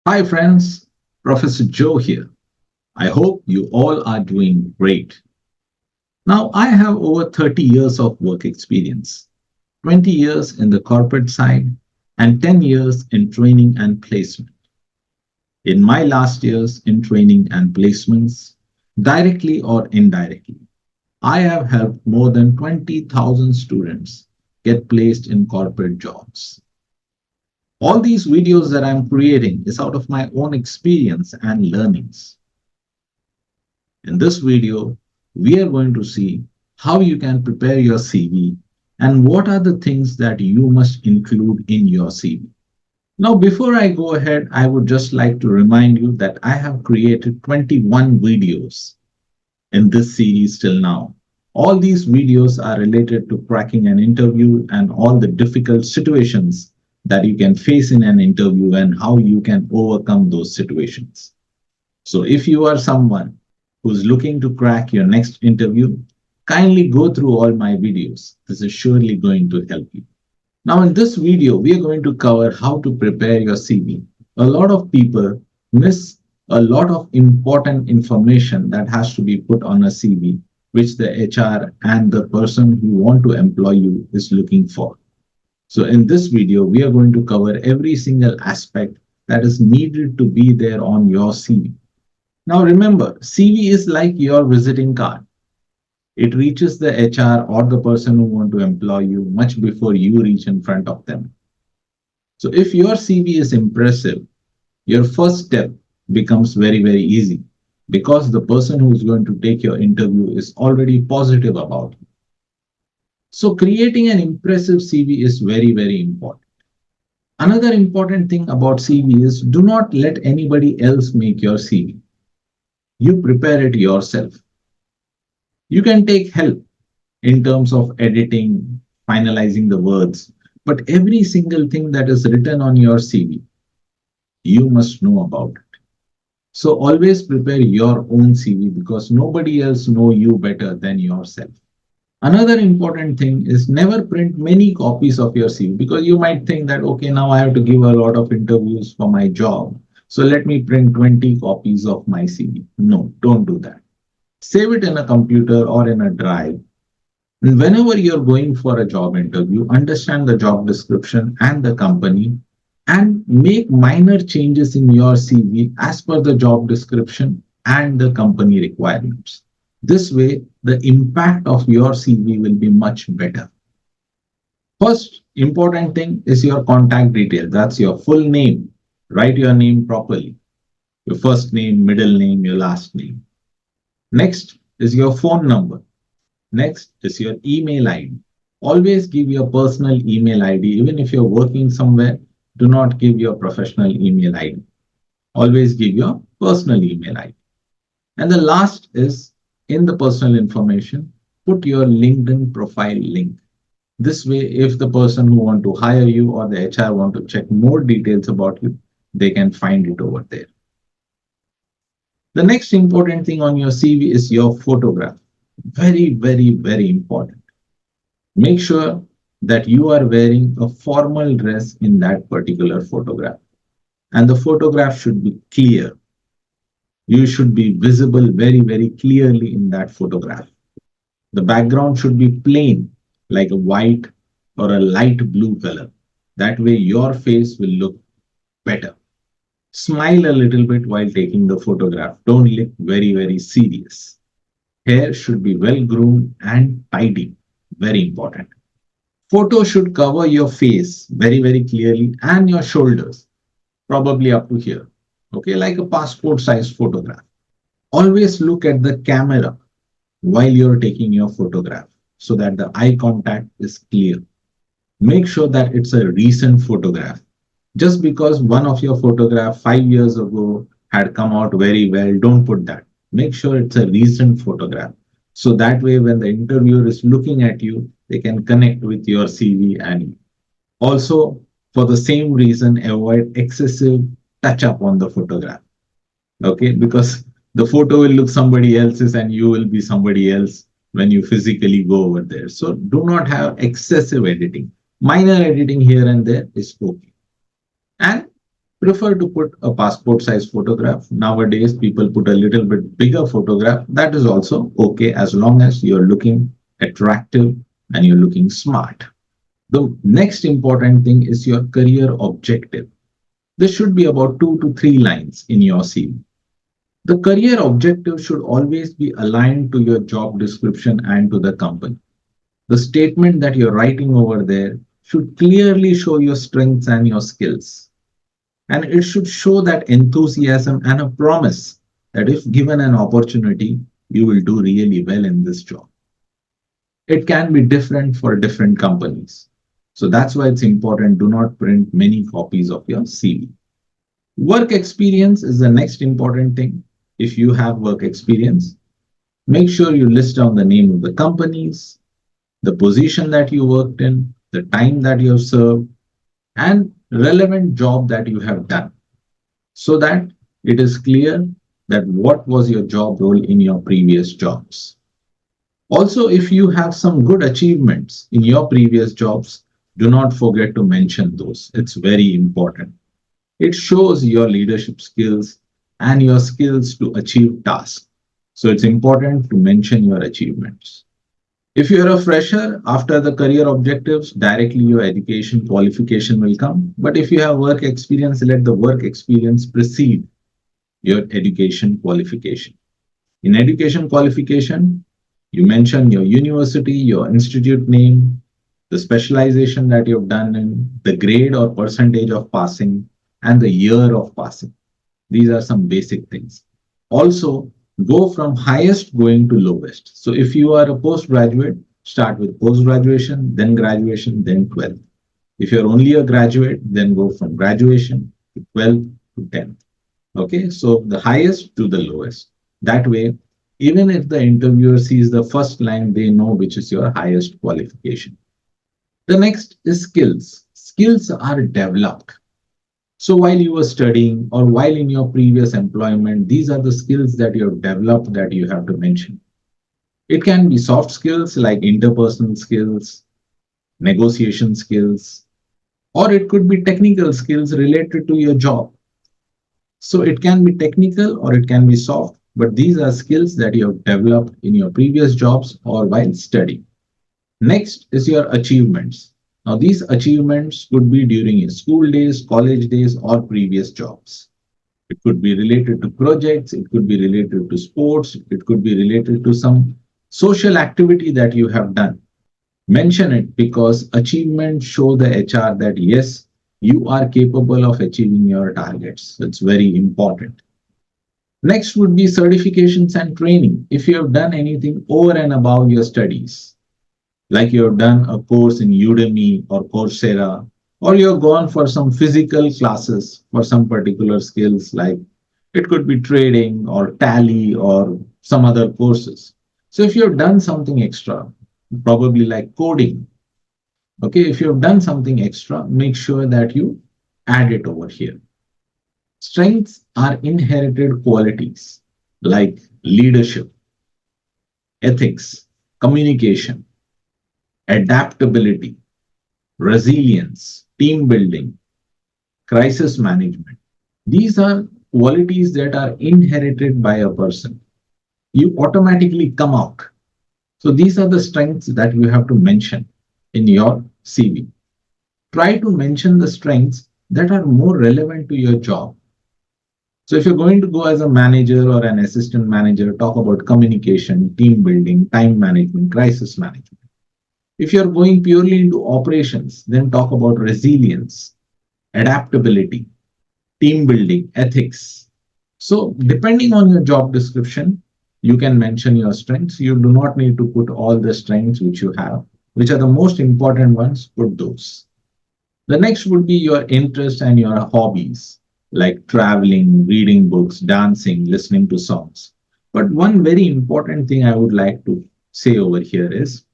Hi, friends. Professor Joe here. I hope you all are doing great. Now, I have over 30 years of work experience, 20 years in the corporate side, and 10 years in training and placement. In my last years in training and placements, directly or indirectly, I have helped more than 20,000 students get placed in corporate jobs. All these videos that I'm creating is out of my own experience and learnings. In this video, we are going to see how you can prepare your CV and what are the things that you must include in your CV. Now, before I go ahead, I would just like to remind you that I have created 21 videos in this series till now. All these videos are related to cracking an interview and all the difficult situations that you can face in an interview and how you can overcome those situations. So if you are someone who's looking to crack your next interview, kindly go through all my videos. This is surely going to help you. Now, in this video, we are going to cover how to prepare your CV. A lot of people miss a lot of important information that has to be put on a CV, which the HR and the person who want to employ you is looking for. So in this video, we are going to cover every single aspect that is needed to be there on your CV. Now remember, CV is like your visiting card. It reaches the HR or the person who want to employ you much before you reach in front of them. So if your CV is impressive, your first step becomes very easy because the person who is going to take your interview is already positive about you. So creating an impressive CV is very important. Another important thing about CV is do not let anybody else make your CV. You prepare it yourself. You can take help in terms of editing, finalizing the words, but every single thing that is written on your CV, you must know about it. So always prepare your own CV because nobody else know you better than yourself. Another important thing is never print many copies of your CV because you might think that, okay, now I have to give a lot of interviews for my job. So let me print 20 copies of my CV. No, don't do that. Save it in a computer or in a drive. And whenever you're going for a job interview, understand the job description and the company and make minor changes in your CV as per the job description and the company requirements. This way, the impact of your CV will be much better. First important thing is your contact detail. That's your full name. Write your name properly. Your first name, middle name, your last name. Next is your phone number. Next is your email ID. Always give your personal email ID. Even if you're working somewhere, do not give your professional email ID. Always give your personal email ID. And the last is in the personal information, put your LinkedIn profile link. This way, if the person who want to hire you or the HR want to check more details about you, they can find it over there. The next important thing on your CV is your photograph. Very important. Make sure that you are wearing a formal dress in that particular photograph. And the photograph should be clear. You should be visible very clearly in that photograph. The background should be plain, like a white or a light blue color. That way your face will look better. Smile a little bit while taking the photograph. Don't look very serious. Hair should be well groomed and tidy. Very important. Photo should cover your face very clearly and your shoulders, probably up to here. Okay, like a passport size photograph. Always look at the camera while you're taking your photograph so that the eye contact is clear. Make sure that it's a recent photograph. Just because one of your photograph 5 years ago had come out very well, don't put that. Make sure it's a recent photograph. So that way, when the interviewer is looking at you, they can connect with your CV and you. Also, for the same reason, avoid excessive touch up on the photograph. Okay, because the photo will look somebody else's and you will be somebody else when you physically go over there. So do not have excessive editing. Minor editing here and there is okay. And Prefer to put a passport size photograph. Nowadays, people put a little bit bigger photograph. That is also okay as long as you're looking attractive and you're looking smart. The next important thing is your career objective. This should be about 2 to 3 lines in your CV. The career objective should always be aligned to your job description and to the company. The statement that you're writing over there should clearly show your strengths and your skills. And it should show that enthusiasm and a promise that if given an opportunity, you will do really well in this job. It can be different for different companies. So that's why it's important, do not print many copies of your CV. Work experience is the next important thing. If you have work experience, make sure you list down the name of the companies, the position that you worked in, the time that you have served, and relevant job that you have done, so that it is clear that what was your job role in your previous jobs. Also, if you have some good achievements in your previous jobs, do not forget to mention those. It's very important. It shows your leadership skills and your skills to achieve tasks. So it's important to mention your achievements. If you're a fresher, after the career objectives, directly your education qualification will come. But if you have work experience, let the work experience precede your education qualification. In education qualification, you mention your university, your institute name, the specialization that you've done in, the grade or percentage of passing, and the year of passing. These are some basic things. Also, go from highest going to lowest. So if you are a postgraduate, start with post-graduation, then graduation, then 12th. If you're only a graduate, then go from graduation to 12th to 10th. Okay, so the highest to the lowest. That way, even if the interviewer sees the first line, they know which is your highest qualification. The next is skills. Skills are developed. So while you were studying or while in your previous employment, these are the skills that you have developed that you have to mention. It can be soft skills like interpersonal skills, negotiation skills, or it could be technical skills related to your job. So it can be technical or it can be soft, but these are skills that you have developed in your previous jobs or while studying. Next is your achievements. Now, these achievements could be during your school days, college days, or previous jobs. It could be related to projects, it could be related to sports, it could be related to some social activity that you have done. Mention it because achievements show the HR that yes, you are capable of achieving your targets. It's very important. Next would be certifications and training. If you have done anything over and above your studies, like you have done a course in Udemy or Coursera, or you've gone for some physical classes for some particular skills, like it could be trading or tally or some other courses. So if you've done something extra, probably like coding, okay, if you've done something extra, make sure that you add it over here. Strengths are inherited qualities like leadership, ethics, communication, adaptability, resilience, team building, crisis management. These are qualities that are inherited by a person. You automatically come out. So these are the strengths that you have to mention in your CV. Try to mention the strengths that are more relevant to your job. So if you're going to go as a manager or an assistant manager, talk about communication, team building, time management, crisis management. If you're going purely into operations, then talk about resilience, adaptability, team building, ethics. So depending on your job description, you can mention your strengths. You do not need to put all the strengths which you have, which are the most important ones, put those. The next would be your interest and your hobbies, like traveling, reading books, dancing, listening to songs. But one very important thing I would like to say over here is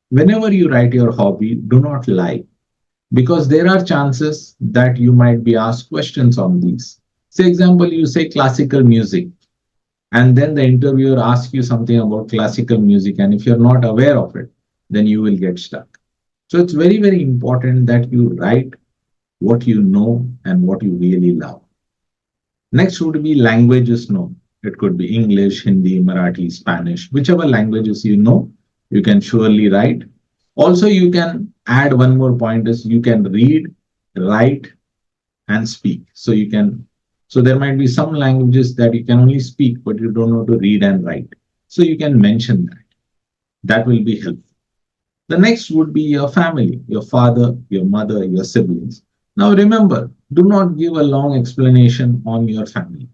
whenever you write your hobby, do not lie because there are chances that you might be asked questions on these. Say, example, you say classical music, and then the interviewer asks you something about classical music, and if you're not aware of it, then you will get stuck. So it's very, very important that you write what you know, and what you really love. Next would be languages known. It could be English, Hindi, Marathi, Spanish, whichever languages you know, you can surely write. Also, you can add one more point is you can read, write, and speak. So there might be some languages that you can only speak, but you don't know to read and write. So you can mention that. That will be helpful. The next would be your family, your father, your mother, your siblings. Now remember, do not give a long explanation on your family.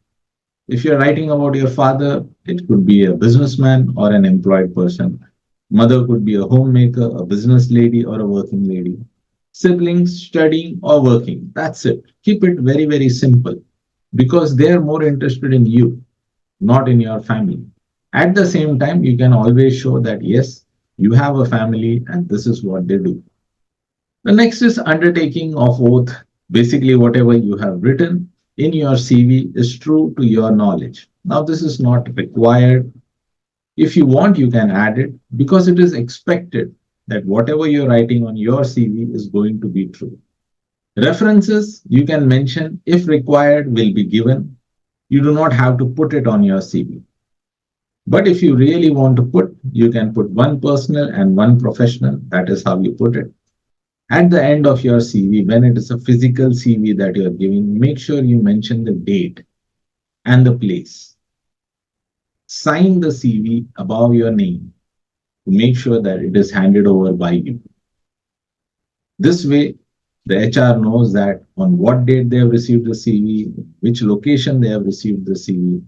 If you're writing about your father, it could be a businessman or an employed person. Mother could be a homemaker, a business lady, or a working lady. Siblings studying or working. That's it. Keep it very, very simple because they're more interested in you, not in your family. At the same time, you can always show that yes, you have a family and this is what they do. The next is undertaking of oath. Basically, whatever you have written in your CV is true to your knowledge. Now, this is not required. If you want, you can add it because it is expected that whatever you're writing on your CV is going to be true. References you can mention if required will be given. You do not have to put it on your CV. But if you really want to put, you can put one personal and one professional. That is how you put it. At the end of your CV, when it is a physical CV that you're giving, make sure you mention the date and the place. Sign the CV above your name to make sure that it is handed over by you. This way, the HR knows that on what date they have received the CV, which location they have received the CV.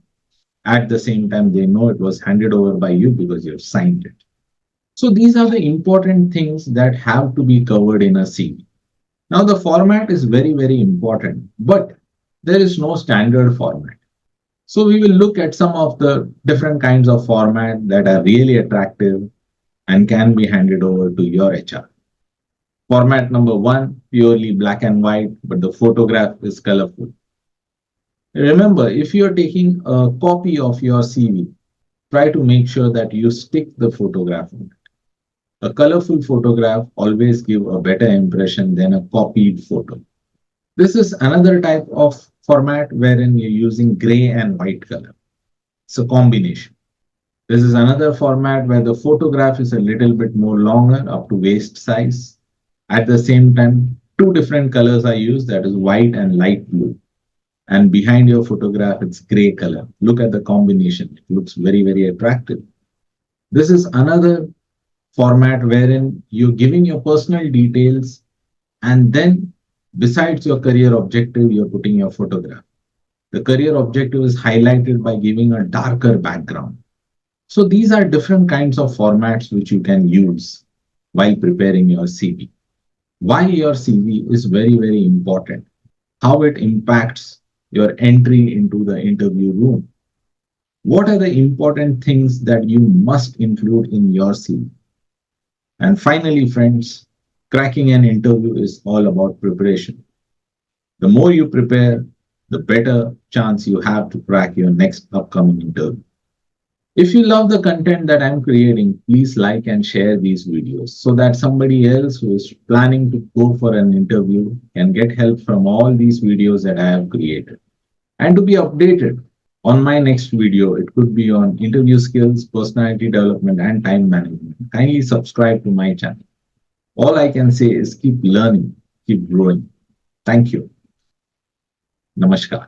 At the same time, they know it was handed over by you because you have signed it. So these are the important things that have to be covered in a CV. Now, the format is very, very important, but there is no standard format. So we will look at some of the different kinds of format that are really attractive and can be handed over to your HR. Format number one, purely black and white, but the photograph is colorful. Remember, if you're taking a copy of your CV, try to make sure that you stick the photograph on it. A colorful photograph always give a better impression than a copied photo. This is another type of format wherein you're using gray and white color. It's a combination. This is another format where the photograph is a little bit more longer, up to waist size. At the same time, two different colors are used, that is white and light blue. And behind your photograph, it's gray color. Look at the combination. It looks very, very attractive. This is another format wherein you're giving your personal details and then besides your career objective, you're putting your photograph. The career objective is highlighted by giving a darker background. So these are different kinds of formats which you can use while preparing your CV. Why your CV is very, very important. How it impacts your entry into the interview room. What are the important things that you must include in your CV? And finally, friends, cracking an interview is all about preparation. The more you prepare, the better chance you have to crack your next upcoming interview. If you love the content that I'm creating, please like and share these videos so that somebody else who is planning to go for an interview can get help from all these videos that I have created. And to be updated on my next video, it could be on interview skills, personality development, and time management. Kindly subscribe to my channel. All I can say is keep learning, keep growing. Thank you. Namaskar.